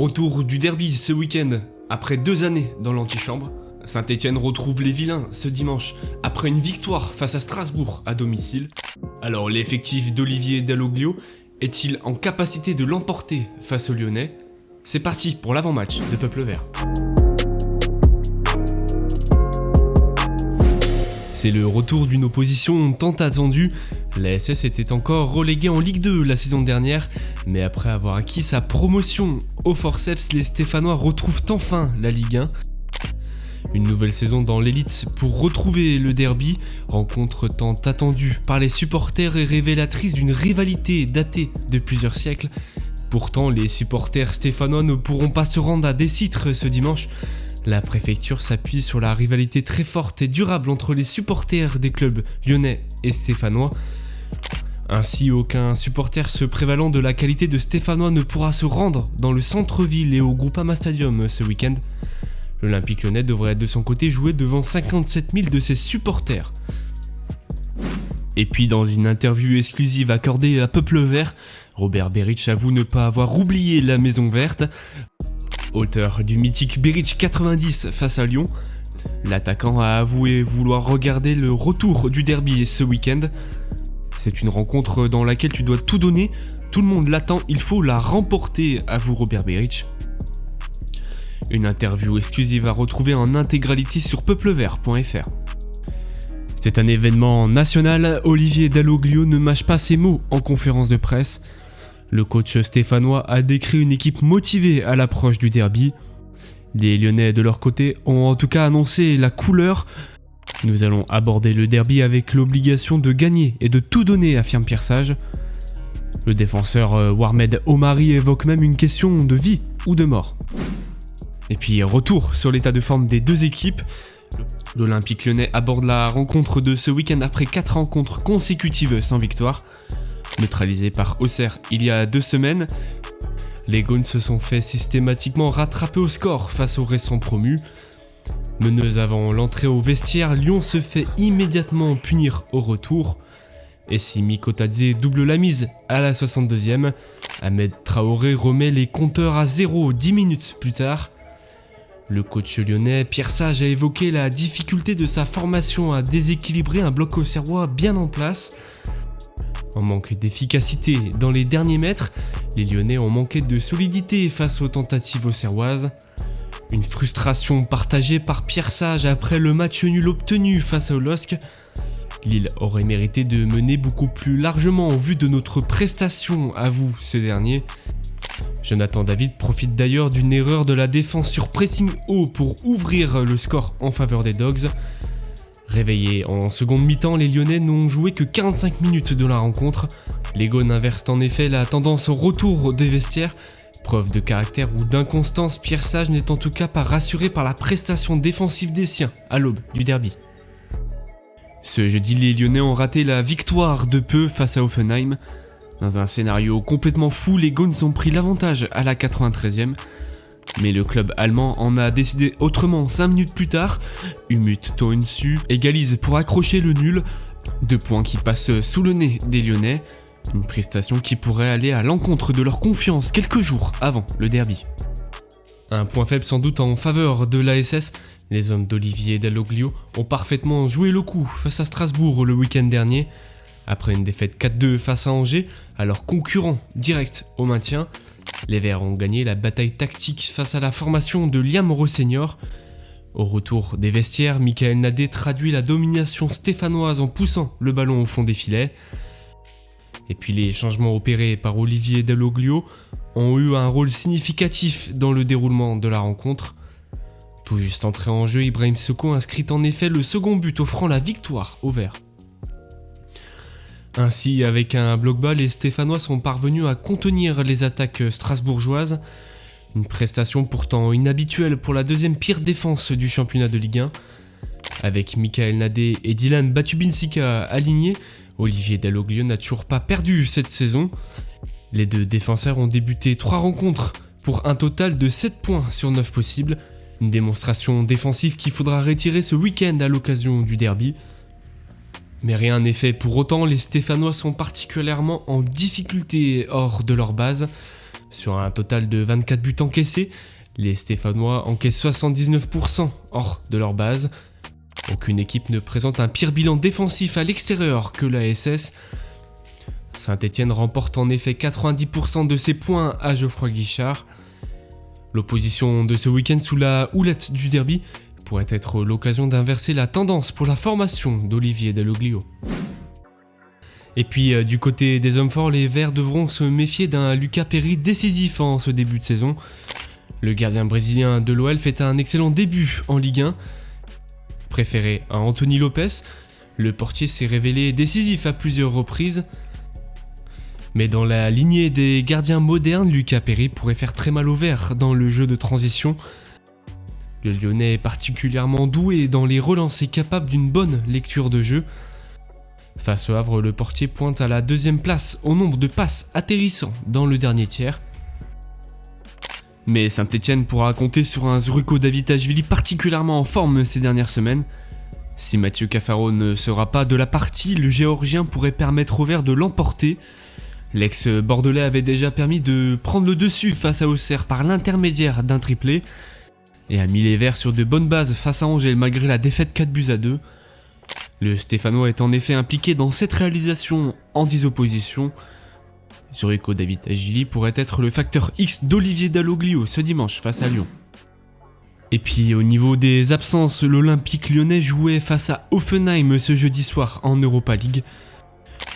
retour du derby ce week-end, après 2 années dans l'antichambre. Saint-Etienne retrouve les vilains ce dimanche, après une victoire face à Strasbourg à domicile. Alors l'effectif d'Olivier Dalloglio est-il en capacité de l'emporter face aux Lyonnais? C'est parti pour l'avant-match de Peuple Vert. C'est le retour d'une opposition tant attendue. La SS était encore reléguée en Ligue 2 la saison dernière, mais après avoir acquis sa promotion au forceps, les Stéphanois retrouvent enfin la Ligue 1. Une nouvelle saison dans l'élite pour retrouver le derby, rencontre tant attendue par les supporters et révélatrice d'une rivalité datée de plusieurs siècles. Pourtant, les supporters stéphanois ne pourront pas se rendre à Décitre ce dimanche. La préfecture s'appuie sur la rivalité très forte et durable entre les supporters des clubs lyonnais et stéphanois. Ainsi, aucun supporter se prévalant de la qualité de stéphanois ne pourra se rendre dans le centre-ville et au Groupama Stadium ce week-end. L'Olympique Lyonnais devrait de son côté jouer devant 57 000 de ses supporters. Et puis dans une interview exclusive accordée à Peuple Vert, Robert Berić avoue ne pas avoir oublié la Maison Verte. Auteur du mythique Berić 90 face à Lyon, l'attaquant a avoué vouloir regarder le retour du derby ce week-end. C'est une rencontre dans laquelle tu dois tout donner, tout le monde l'attend, il faut la remporter, avoue Robert Berić. Une interview exclusive à retrouver en intégralité sur peuplevert.fr. C'est un événement national, Olivier Dalloglio ne mâche pas ses mots en conférence de presse. Le coach stéphanois a décrit une équipe motivée à l'approche du derby. Les Lyonnais de leur côté ont en tout cas annoncé la couleur. Nous allons aborder le derby avec l'obligation de gagner et de tout donner, affirme Pierre Sage. Le défenseur Warmed Omari évoque même une question de vie ou de mort. Et puis retour sur l'état de forme des deux équipes. L'Olympique Lyonnais aborde la rencontre de ce week-end après 4 rencontres consécutives sans victoire. Neutralisés par Auxerre il y a 2 semaines, les Gaunes se sont fait systématiquement rattraper au score face aux récents promus. Meneuse avant l'entrée au vestiaire, Lyon se fait immédiatement punir au retour. Et si Miko Tadze double la mise à la 62e, Ahmed Traoré remet les compteurs à 0 10 minutes plus tard. Le coach lyonnais Pierre Sage a évoqué la difficulté de sa formation à déséquilibrer un bloc auxerrois bien en place. En manque d'efficacité dans les derniers mètres, les Lyonnais ont manqué de solidité face aux tentatives auxerroises. Une frustration partagée par Pierre Sage après le match nul obtenu face au LOSC. Lille aurait mérité de mener beaucoup plus largement au vu de notre prestation, avoue ce dernier. Jonathan David profite d'ailleurs d'une erreur de la défense sur pressing haut pour ouvrir le score en faveur des Dogs. Réveillés en seconde mi-temps, les Lyonnais n'ont joué que 45 minutes de la rencontre. Les Gaunes inversent en effet la tendance au retour des vestiaires. Preuve de caractère ou d'inconstance, Pierre Sage n'est en tout cas pas rassuré par la prestation défensive des siens à l'aube du derby. Ce jeudi, les Lyonnais ont raté la victoire de peu face à Hoffenheim. Dans un scénario complètement fou, les Gaunes ont pris l'avantage à la 93e. Mais le club allemand en a décidé autrement 5 minutes plus tard. Umut Tohnsu égalise pour accrocher le nul. 2 points qui passent sous le nez des Lyonnais. Une prestation qui pourrait aller à l'encontre de leur confiance quelques jours avant le derby. Un point faible sans doute en faveur de l'ASS. Les hommes d'Olivier Dalloglio ont parfaitement joué le coup face à Strasbourg le week-end dernier. Après une défaite 4-2 face à Angers, alors concurrent direct au maintien, les Verts ont gagné la bataille tactique face à la formation de Liam Rosseignor. Au retour des vestiaires, Michael Nadé traduit la domination stéphanoise en poussant le ballon au fond des filets. Et puis les changements opérés par Olivier Dalloglio ont eu un rôle significatif dans le déroulement de la rencontre. Tout juste entré en jeu, Ibrahim Soko inscrit en effet le second but offrant la victoire aux Verts. Ainsi, avec un bloc-bas, les Stéphanois sont parvenus à contenir les attaques strasbourgeoises. Une prestation pourtant inhabituelle pour la deuxième pire défense du championnat de Ligue 1. Avec Michael Nadé et Dylan Batubinsika alignés, Olivier Dalloglio n'a toujours pas perdu cette saison. Les deux défenseurs ont débuté 3 rencontres pour un total de 7 points sur 9 possibles. Une démonstration défensive qu'il faudra retirer ce week-end à l'occasion du derby. Mais rien n'est fait pour autant, les Stéphanois sont particulièrement en difficulté hors de leur base. Sur un total de 24 buts encaissés, les Stéphanois encaissent 79% hors de leur base. Aucune équipe ne présente un pire bilan défensif à l'extérieur que la SS. Saint-Etienne remporte en effet 90% de ses points à Geoffroy Guichard. L'opposition de ce week-end sous la houlette du derby pourrait être l'occasion d'inverser la tendance pour la formation d'Olivier Dalloglio. Et puis du côté des hommes forts, les Verts devront se méfier d'un Lucas Perry décisif en ce début de saison. Le gardien brésilien de l'OL fait un excellent début en Ligue 1. Préféré à Anthony Lopez, le portier s'est révélé décisif à plusieurs reprises. Mais dans la lignée des gardiens modernes, Lucas Perry pourrait faire très mal aux Verts dans le jeu de transition. Le Lyonnais est particulièrement doué dans les relances et capable d'une bonne lecture de jeu. Face au Havre, le portier pointe à la deuxième place au nombre de passes atterrissant dans le dernier tiers. Mais Saint-Etienne pourra compter sur un Zuriko Davitashvili particulièrement en forme ces dernières semaines. Si Mathieu Cafaro ne sera pas de la partie, le Géorgien pourrait permettre aux Verts de l'emporter. L'ex-bordelais avait déjà permis de prendre le dessus face à Auxerre par l'intermédiaire d'un triplé et a mis les Verts sur de bonnes bases face à Angers malgré la défaite 4-2. Le Stéphanois est en effet impliqué dans cette réalisation en 10 oppositions. Zuriko Davitashvili pourrait être le facteur X d'Olivier Dalloglio ce dimanche face à Lyon. Et puis au niveau des absences, l'Olympique lyonnais jouait face à Hoffenheim ce jeudi soir en Europa League.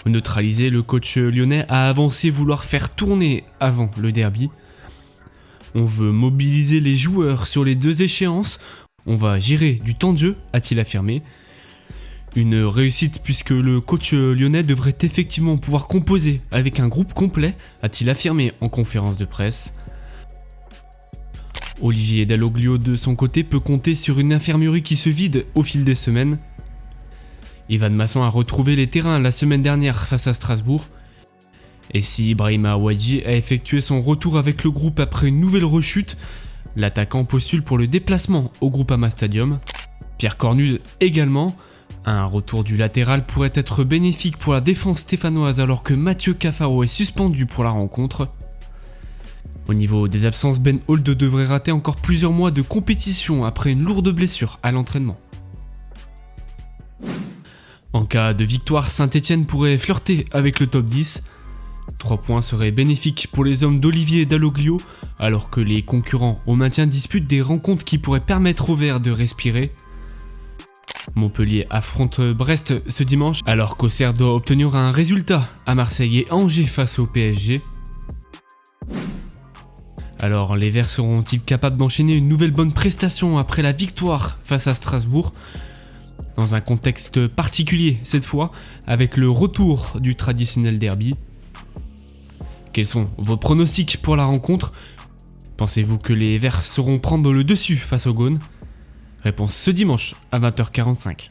Neutralisé, le coach lyonnais a avancé vouloir faire tourner avant le derby. On veut mobiliser les joueurs sur les deux échéances, on va gérer du temps de jeu, a-t-il affirmé. Une réussite puisque le coach lyonnais devrait effectivement pouvoir composer avec un groupe complet, a-t-il affirmé en conférence de presse. Olivier Dalloglio de son côté peut compter sur une infirmerie qui se vide au fil des semaines. Ivan Masson a retrouvé les terrains la semaine dernière face à Strasbourg. Et si Ibrahima Ouadji a effectué son retour avec le groupe après une nouvelle rechute, l'attaquant postule pour le déplacement au Groupama Stadium. Pierre Cornu également. Un retour du latéral pourrait être bénéfique pour la défense stéphanoise alors que Mathieu Cafaro est suspendu pour la rencontre. Au niveau des absences, Ben Holt devrait rater encore plusieurs mois de compétition après une lourde blessure à l'entraînement. En cas de victoire, Saint-Etienne pourrait flirter avec le top 10. 3 points seraient bénéfiques pour les hommes d'Olivier Dalloglio, alors que les concurrents au maintien disputent des rencontres qui pourraient permettre aux Verts de respirer. Montpellier affronte Brest ce dimanche, alors qu'Auxerre doit obtenir un résultat à Marseille et Angers face au PSG. Alors les Verts seront-ils capables d'enchaîner une nouvelle bonne prestation après la victoire face à Strasbourg ? Dans un contexte particulier cette fois, avec le retour du traditionnel derby. Quels sont vos pronostics pour la rencontre ? Pensez-vous que les Verts sauront prendre le dessus face aux Gaunes ? Réponse ce dimanche à 20h45.